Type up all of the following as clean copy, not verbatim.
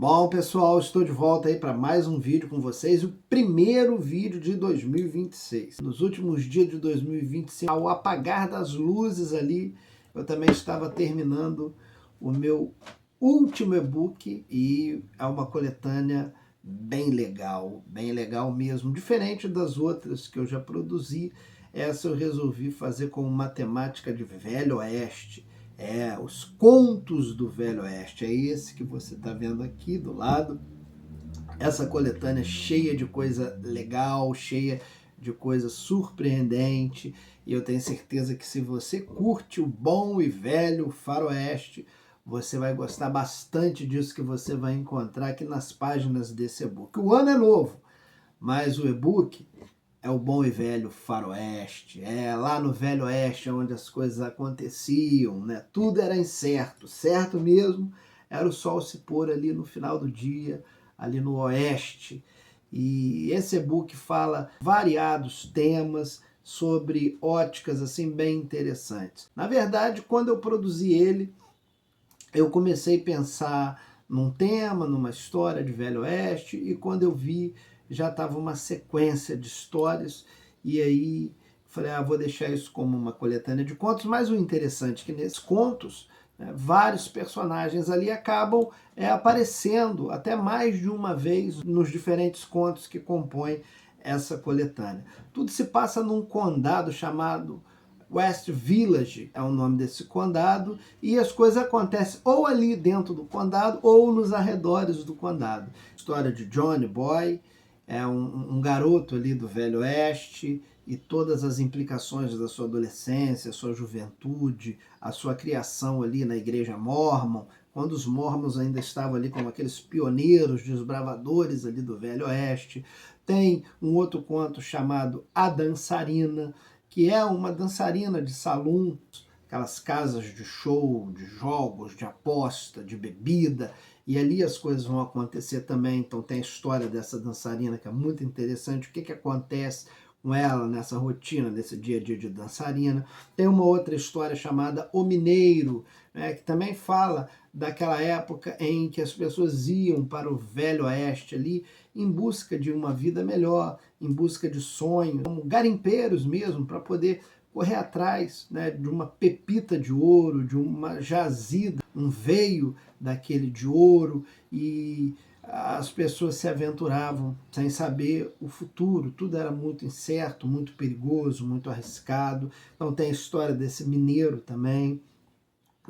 Bom, pessoal, estou de volta aí para mais um vídeo com vocês, o primeiro vídeo de 2026. Nos últimos dias de 2026, ao apagar das luzes ali, eu também estava terminando o meu último e-book e é uma coletânea bem legal mesmo. Diferente das outras que eu já produzi, essa eu resolvi fazer com uma temática de Velho Oeste. Os Contos do Velho Oeste, é esse que você está vendo aqui do lado. Essa coletânea cheia de coisa legal, cheia de coisa surpreendente, e eu tenho certeza que se você curte o bom e velho faroeste, você vai gostar bastante disso que você vai encontrar aqui nas páginas desse e-book. O ano é novo, mas o e-book é o bom e velho faroeste, lá no Velho Oeste onde as coisas aconteciam, né? Tudo era incerto, certo mesmo era o sol se pôr ali no final do dia, ali no oeste. E esse e-book fala variados temas sobre óticas assim bem interessantes. Na verdade, quando eu produzi ele, eu comecei a pensar num tema, numa história de Velho Oeste, e quando eu vi, já estava uma sequência de histórias, e aí falei, vou deixar isso como uma coletânea de contos, mas o interessante é que nesses contos, né, vários personagens ali acabam aparecendo até mais de uma vez nos diferentes contos que compõem essa coletânea. Tudo se passa num condado chamado West Village é o nome desse condado, e as coisas acontecem ou ali dentro do condado ou nos arredores do condado. História de Johnny Boy, é um garoto ali do Velho Oeste, e todas as implicações da sua adolescência, sua juventude, a sua criação ali na igreja Mormon, quando os Mormons ainda estavam ali como aqueles pioneiros, desbravadores ali do Velho Oeste. Tem um outro conto chamado A Dançarina, que é uma dançarina de salão, aquelas casas de show, de jogos, de aposta, de bebida, e ali as coisas vão acontecer também. Então tem a história dessa dançarina que é muito interessante, o que acontece com ela nessa rotina, nesse dia a dia de dançarina. Tem uma outra história chamada O Mineiro, né, que também fala daquela época em que as pessoas iam para o Velho Oeste ali em busca de uma vida melhor, em busca de sonhos, como garimpeiros mesmo, para poder correr atrás, né, de uma pepita de ouro, de uma jazida, um veio daquele de ouro, e as pessoas se aventuravam sem saber o futuro, tudo era muito incerto, muito perigoso, muito arriscado. Então tem a história desse mineiro também.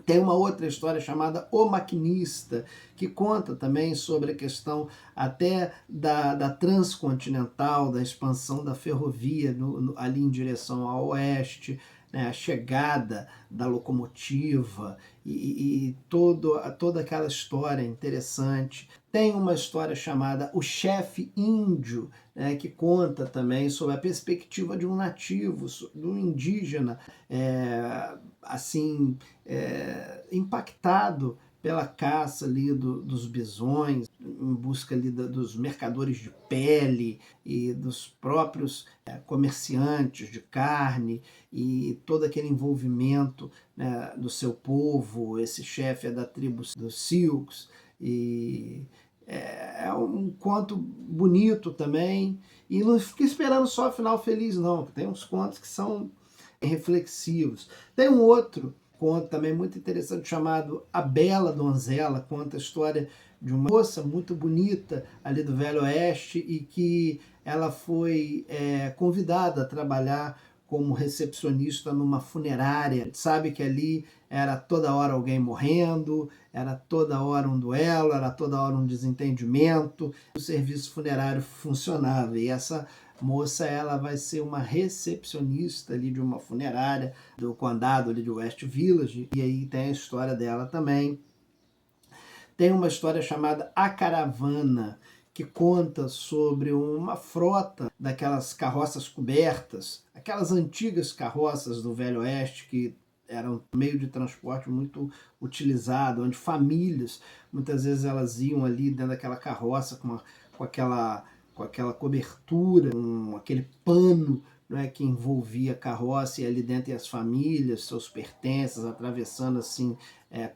Tem uma outra história chamada O Maquinista, que conta também sobre a questão até da transcontinental, da expansão da ferrovia ali em direção ao oeste, né, a chegada da locomotiva e toda aquela história interessante. Tem uma história chamada O Chefe Índio, né, que conta também sobre a perspectiva de um nativo, de um indígena, impactado pela caça ali dos bisões, em busca ali dos mercadores de pele e dos próprios comerciantes de carne, e todo aquele envolvimento, né, do seu povo. Esse chefe é da tribo dos Sioux, e é um conto bonito também, e não fica esperando só final feliz não, tem uns contos que são reflexivos. Tem um outro conto também muito interessante chamado A Bela Donzela, conta a história de uma moça muito bonita ali do Velho Oeste, e que ela foi convidada a trabalhar como recepcionista numa funerária. A gente sabe que ali era toda hora alguém morrendo, era toda hora um duelo, era toda hora um desentendimento. O serviço funerário funcionava, e essa moça, ela vai ser uma recepcionista ali de uma funerária do condado ali de West Village, e aí tem a história dela também. Tem uma história chamada A Caravana, que conta sobre uma frota daquelas carroças cobertas, aquelas antigas carroças do Velho Oeste que eram um meio de transporte muito utilizado, onde famílias, muitas vezes elas iam ali dentro daquela carroça com aquela cobertura, aquele pano não é, que envolvia carroça e ali dentro as famílias, seus pertences, atravessando assim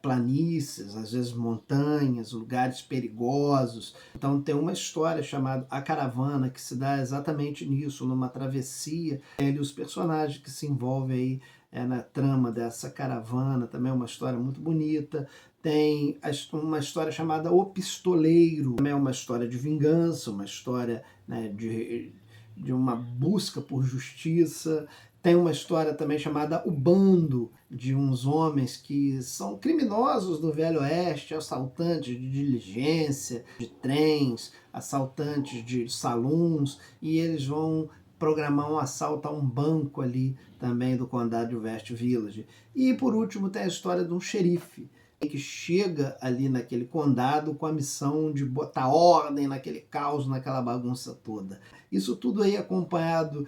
planícies, às vezes montanhas, lugares perigosos. Então tem uma história chamada A Caravana que se dá exatamente nisso, numa travessia. E os personagens que se envolvem aí na trama dessa caravana, também é uma história muito bonita. Tem uma história chamada O Pistoleiro, também é uma história de vingança, uma história, né, de uma busca por justiça. Tem uma história também chamada O Bando, de uns homens que são criminosos do Velho Oeste, assaltantes de diligência, de trens, assaltantes de saloons, e eles vão programar um assalto a um banco ali também do condado de West Village. E por último tem a história de um xerife que chega ali naquele condado com a missão de botar ordem naquele caos, naquela bagunça toda. Isso tudo aí acompanhado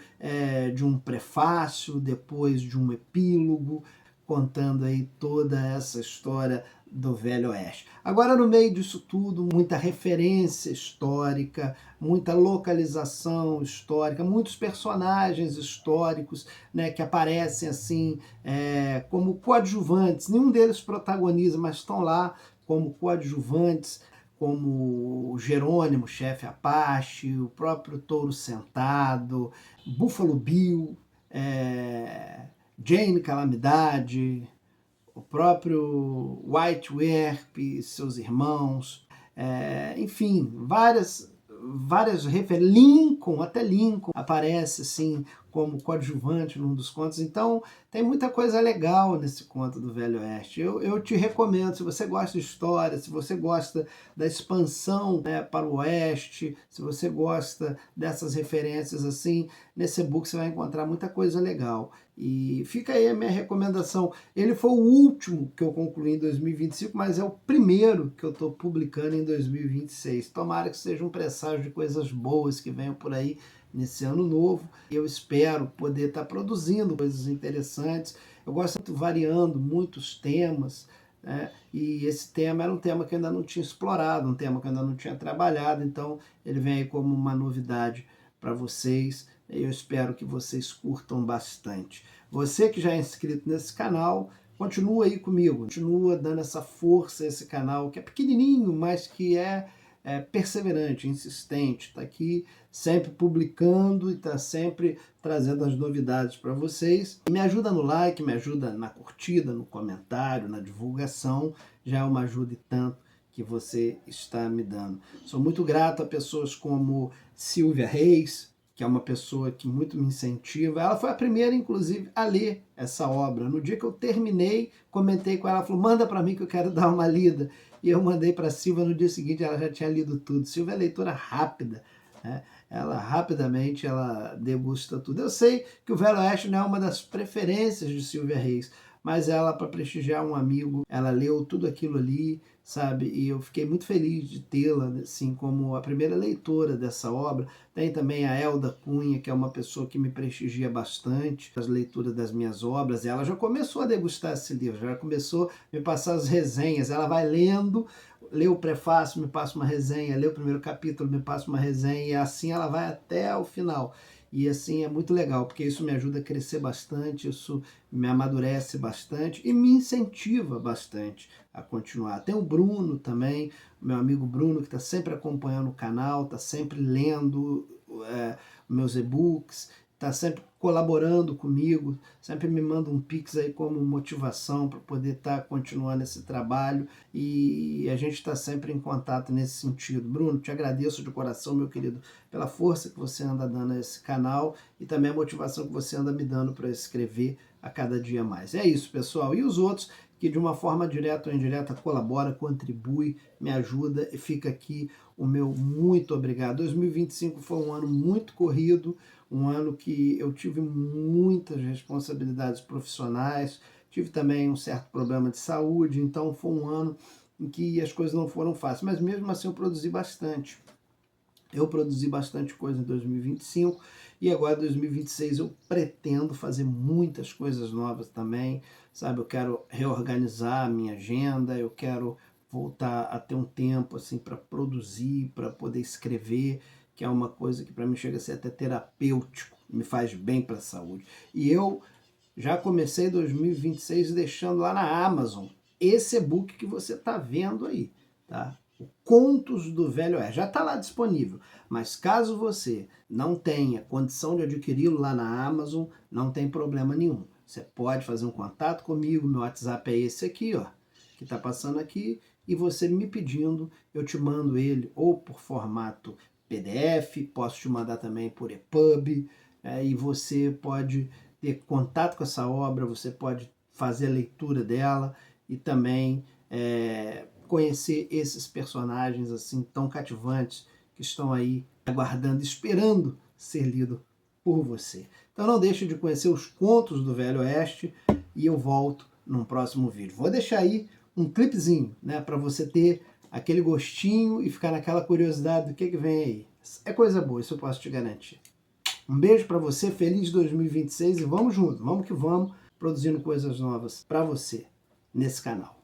de um prefácio, depois de um epílogo, contando aí toda essa história do Velho Oeste. Agora, no meio disso tudo, muita referência histórica, muita localização histórica, muitos personagens históricos, né, que aparecem assim como coadjuvantes. Nenhum deles protagoniza, mas estão lá como coadjuvantes, como Jerônimo, chefe Apache, o próprio Touro Sentado, Buffalo Bill, Jane Calamidade, o próprio White Earp e seus irmãos, enfim, várias referências. Lincoln, até Lincoln aparece assim como coadjuvante num dos contos. Então tem muita coisa legal nesse conto do Velho Oeste. Eu te recomendo, se você gosta de história, se você gosta da expansão, né, para o Oeste, se você gosta dessas referências assim, nesse e-book você vai encontrar muita coisa legal. E fica aí a minha recomendação. Ele foi o último que eu concluí em 2025, mas é o primeiro que eu estou publicando em 2026. Tomara que seja um presságio de coisas boas que venham por aí nesse ano novo. Eu espero poder estar produzindo coisas interessantes. Eu gosto muito variando muitos temas, né? E esse tema era um tema que eu ainda não tinha explorado, um tema que eu ainda não tinha trabalhado, então ele vem aí como uma novidade para vocês. Eu espero que vocês curtam bastante. Você que já é inscrito nesse canal, continua aí comigo, continua dando essa força a esse canal, que é pequenininho, mas que é perseverante, insistente, está aqui sempre publicando e está sempre trazendo as novidades para vocês. Me ajuda no like, me ajuda na curtida, no comentário, na divulgação, já é uma ajuda e tanto que você está me dando. Sou muito grato a pessoas como Silvia Reis, que é uma pessoa que muito me incentiva. Ela foi a primeira, inclusive, a ler essa obra. No dia que eu terminei, comentei com ela, ela falou, manda para mim que eu quero dar uma lida. E eu mandei para a Silvia, no dia seguinte ela já tinha lido tudo. Silvia é leitora rápida, né? Ela rapidamente ela degusta tudo. Eu sei que o Velho Oeste não é uma das preferências de Silvia Reis, mas ela, para prestigiar um amigo, ela leu tudo aquilo ali, sabe? E eu fiquei muito feliz de tê-la, assim, como a primeira leitora dessa obra. Tem também a Elda Cunha, que é uma pessoa que me prestigia bastante as leituras das minhas obras. Ela já começou a degustar esse livro, já começou a me passar as resenhas. Ela vai lendo, lê o prefácio, me passa uma resenha, lê o primeiro capítulo, me passa uma resenha, e assim ela vai até o final. E assim é muito legal, porque isso me ajuda a crescer bastante, isso me amadurece bastante e me incentiva bastante a continuar. Tem o Bruno também, meu amigo Bruno, que está sempre acompanhando o canal, está sempre lendo meus e-books, está sempre colaborando comigo, sempre me manda um pix aí como motivação para poder estar continuando esse trabalho, e a gente está sempre em contato nesse sentido. Bruno, te agradeço de coração, meu querido, pela força que você anda dando a esse canal e também a motivação que você anda me dando para escrever a cada dia mais. É isso, pessoal. E os outros que de uma forma direta ou indireta colabora, contribui, me ajuda, e fica aqui o meu muito obrigado. 2025 foi um ano muito corrido, um ano que eu tive muitas responsabilidades profissionais, tive também um certo problema de saúde, então foi um ano em que as coisas não foram fáceis, mas mesmo assim eu produzi bastante. Eu produzi bastante coisa em 2025 e agora em 2026 eu pretendo fazer muitas coisas novas também, sabe? Eu quero reorganizar a minha agenda, eu quero voltar a ter um tempo assim para produzir, para poder escrever, que é uma coisa que para mim chega a ser até terapêutico. me faz bem para a saúde. E eu já comecei 2026 deixando lá na Amazon esse e-book que você está vendo aí, tá? O Contos do Velho Oeste. Já está lá disponível, mas caso você não tenha condição de adquiri-lo lá na Amazon, não tem problema nenhum. Você pode fazer um contato comigo, meu WhatsApp é esse aqui, ó, que está passando aqui, e você me pedindo, eu te mando ele ou por formato PDF, posso te mandar também por EPUB, e você pode ter contato com essa obra, você pode fazer a leitura dela e também conhecer esses personagens assim tão cativantes que estão aí aguardando, esperando ser lido por você. Então não deixe de conhecer os Contos do Velho Oeste e eu volto num próximo vídeo. Vou deixar aí um clipezinho, né, para você ter aquele gostinho e ficar naquela curiosidade do que vem aí. É coisa boa, isso eu posso te garantir. Um beijo para você, feliz 2026 e vamos junto, vamos que vamos, produzindo coisas novas para você nesse canal.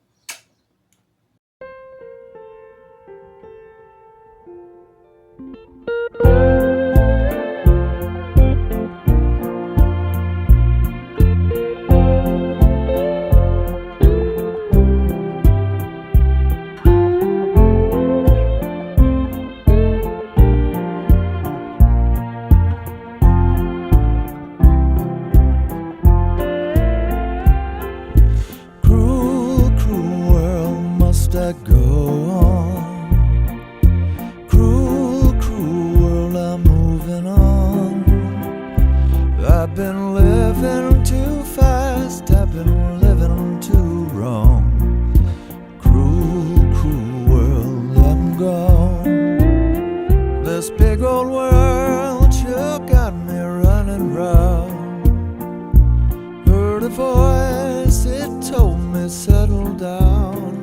I go on. Cruel, cruel world, I'm moving on. I've been living too fast, I've been living too wrong. Cruel, cruel world, I'm gone. This big old world sure got me running round. Heard a voice, it told me settle down.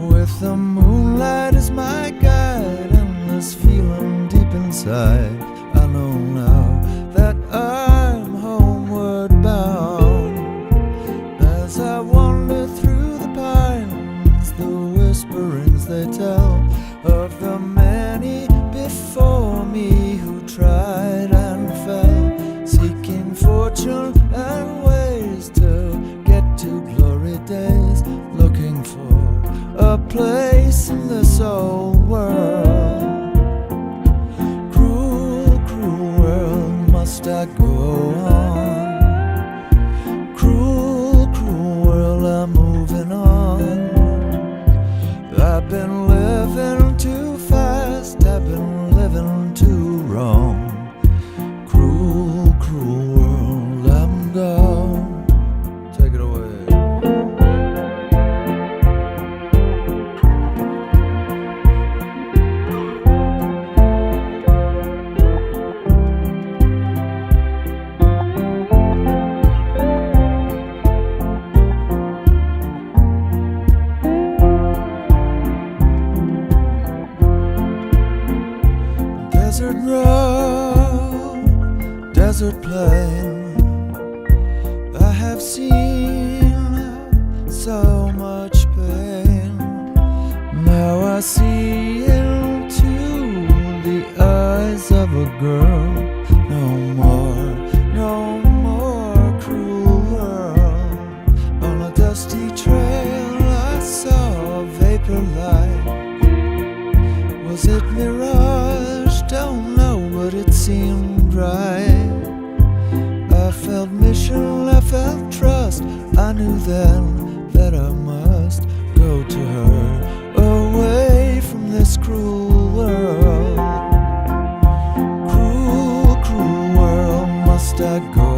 With the moonlight as my guide and this feeling deep inside, I know now that I'm homeward bound. As I wander through the pines, the whisperings they tell of the many before me who tried and fell, seeking fortune and ways to get to glory days, looking for a place in this old world. Cruel, cruel world, must I go on? Cruel, cruel world, I'm moving on. I've been living too fast, I've been living too wrong. Cruel, cruel world, I'm gone. Take it away. Desert road, desert plain, I have seen so much pain. Now I see into the eyes of a girl. No more cruel world. On a dusty trail I saw a vapor light. Was it mirage? Don't know, but it seemed right. I felt mission, I felt trust. I knew then that I must go to her, away from this cruel world. Cruel, cruel world, must I go